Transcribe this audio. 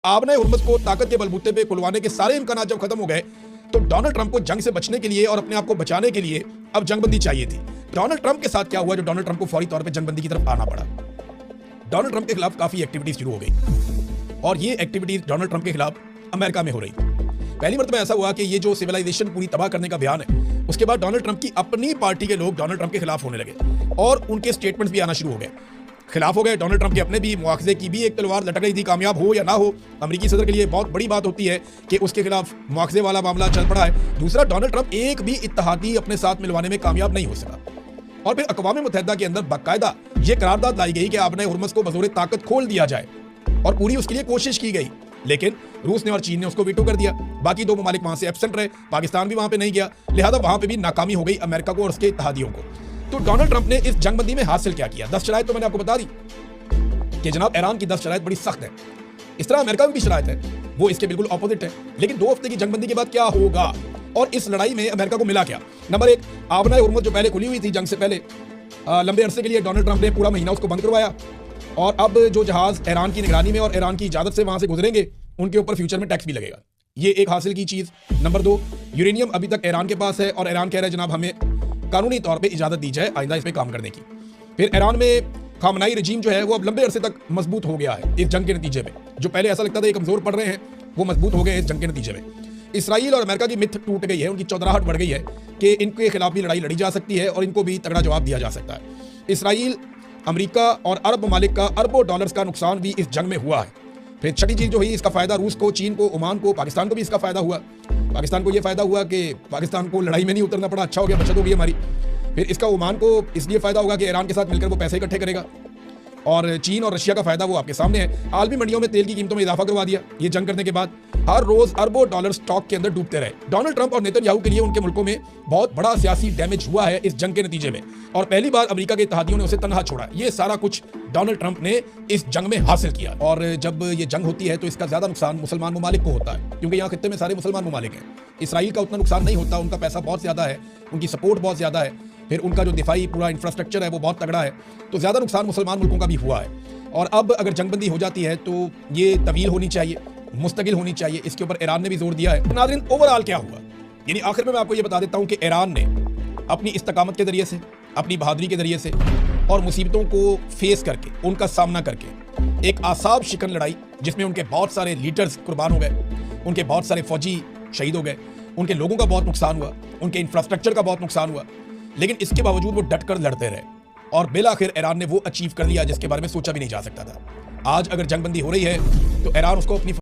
आपने हुर्मुज़ को ताकत के बलबूते पे खुलवाने के सारे इम्कानात जब खत्म हो गए तो डोनाल्ड ट्रंप को जंग से बचने के लिए और अपने आप को बचाने के लिए अब जंगबंदी चाहिए थी। डोनाल्ड ट्रंप के साथ क्या हुआ जो डोनाल्ड ट्रंप को फौरी तौर पे जंगबंदी की तरफ आना पड़ा। डोनाल्ड ट्रंप के खिलाफ काफी एक्टिविटीज शुरू हो गई और ये एक्टिविटीज डोनाल्ड ट्रंप के खिलाफ अमेरिका में हो रही। पहली मरतबा ऐसा हुआ कि ये जो सिविलाइजेशन पूरी तबाह करने का बयान है उसके बाद डोनाल्ड ट्रंप की अपनी पार्टी के लोग डोनाल्ड ट्रंप के खिलाफ होने लगे और उनके स्टेटमेंट्स भी आना शुरू हो गए, खिलाफ हो गए। डोनाल्ड ट्रंप के अपने भी मुआवजे की भी एक तलवार लटक रही थी, कामयाब हो या ना हो। अमेरिकी सदर के लिए बहुत बड़ी बात होती है कि उसके खिलाफ मुआवजे वाला मामला चल पड़ा है। दूसरा, डोनाल्ड ट्रंप एक भी इत्तेहादी अपने साथ मिलवाने में कामयाब नहीं हो सका और फिर अक़वाम मुत्तहिदा के अंदर बाकायदा ये करारदाद लाई गई कि आपने हुर्मुज़ को बज़ोर ताकत खोल दिया जाए और पूरी उसके लिए कोशिश की गई, लेकिन रूस ने और चीन ने उसको वीटो कर दिया। बाकी दो ममालिक वहां से एब्सेंट रहे, पाकिस्तान भी वहां पे नहीं गया, लिहाजा वहां पे भी नाकामी हो गई अमेरिका को और उसके इत्तेहादियों को। तो डोनाल्ड ट्रंप ने इस जंगबंदी में हासिल क्या किया? 10 शराइत तो मैंने आपको बता दी कि जनाब ईरान की 10 शराइत बड़ी सख्त है। इस तरह अमेरिका में भी शराइत है, वो इसके बिल्कुल ऑपोजिट है। लेकिन 2 हफ्ते की जंगबंदी के बाद क्या होगा और इस लड़ाई में अमेरिका को मिला क्या? नंबर 1, आबना हुर्मुज़ जो पहले खुली हुई थी जंग से पहले, लंबे अरसे के लिए डोनाल्ड ट्रंप ने पूरा महीना उसको बंद करवाया और अब जो जहाज ईरान की निगरानी में और ईरान की इजाजत से वहां से गुजरेंगे उनके ऊपर फ्यूचर में टैक्स भी लगेगा। ये एक हासिल की चीज। नंबर 2, यूरेनियम अभी तक ईरान के पास है और ईरान कह रहा है जनाब हमें कानूनी तौर पे इजाजत दी जाए आइंदा इस पे काम करने की। फिर ईरान में खामनाई रजीम जो है वो अब लंबे अरसे तक मजबूत हो गया है इस जंग के नतीजे में। जो पहले ऐसा लगता था ये कमजोर पड़ रहे हैं, वो मजबूत हो गए इस जंग के नतीजे में। इसराइल और अमेरिका की मिथ टूट गई है, उनकी चौधराहट बढ़ गई है कि इनके खिलाफ भी लड़ाई लड़ी जा सकती है और इनको भी तगड़ा जवाब दिया जा सकता है। इसराइल, अमेरिका और अरब ममालिक का अरबों डॉलर्स का नुकसान भी इस जंग में हुआ है। फिर छठी चीज जो हुई, इसका फायदा रूस को, चीन को, ओमान को, पाकिस्तान को भी इसका फायदा हुआ। पाकिस्तान को यह फायदा हुआ कि पाकिस्तान को लड़ाई में नहीं उतरना पड़ा, अच्छा हो गया, बचत हो गई हमारी। फिर इसका ओमान को इसलिए फायदा होगा कि ईरान के साथ मिलकर वो पैसे इकट्ठे करेगा और चीन और रशिया का फायदा वो आपके सामने है। आलमी मंडियों में तेल की कीमतों में इजाफा करवा दिया ये जंग करने के बाद। हर रोज अरबों डॉलर स्टॉक के अंदर डूबते रहे। डोनाल्ड ट्रंप और नेतन्याहू के लिए उनके मुल्कों में बहुत बड़ा सियासी डैमेज हुआ है इस जंग के नतीजे में और पहली बार अमेरिका के इत्तेहादियों ने उसे तनहा छोड़ा। ये सारा कुछ डोनाल्ड ट्रंप ने इस जंग में हासिल किया और जब ये जंग होती है तो इसका ज्यादा नुकसान मुसलमान ममालिक को होता है क्योंकि यहाँ खित्ते में सारे मुसलमान ममालिक हैं। इसराइल का उतना नुकसान नहीं होता, उनका पैसा बहुत ज्यादा है, उनकी सपोर्ट बहुत ज्यादा है, फिर उनका जो दिफाई पूरा इंफ्रास्ट्रक्चर है वो बहुत तगड़ा है, तो ज्यादा नुकसान मुसलमान मुल्कों का भी हुआ है। और अब अगर जंगबंदी हो जाती है तो ये तवील होनी चाहिए, मुस्तकिल होनी चाहिए, इसके ऊपर ईरान ने भी जोर दिया है। नाज़रीन, ओवरऑल क्या हुआ, यानी आखिर में मैं आपको ये बता देता हूं कि ईरान ने अपनी इस्तकामत के जरिए से, अपनी बहादुरी के जरिए से और मुसीबतों को फेस करके, उनका सामना करके एक आसाब शिकन लड़ाई जिसमें उनके बहुत सारे लीडर्स कुर्बान हो गए, उनके बहुत सारे फौजी शहीद हो गए, उनके लोगों का बहुत नुकसान हुआ, उनके इंफ्रास्ट्रक्चर का बहुत नुकसान हुआ, लेकिन इसके बावजूद वो डट कर लड़ते रहे और बिलाखिर ईरान ने वो अचीव कर लिया जिसके बारे में सोचा भी नहीं जा सकता था। आज अगर जंगबंदी हो रही है तो ईरान उसको अपनी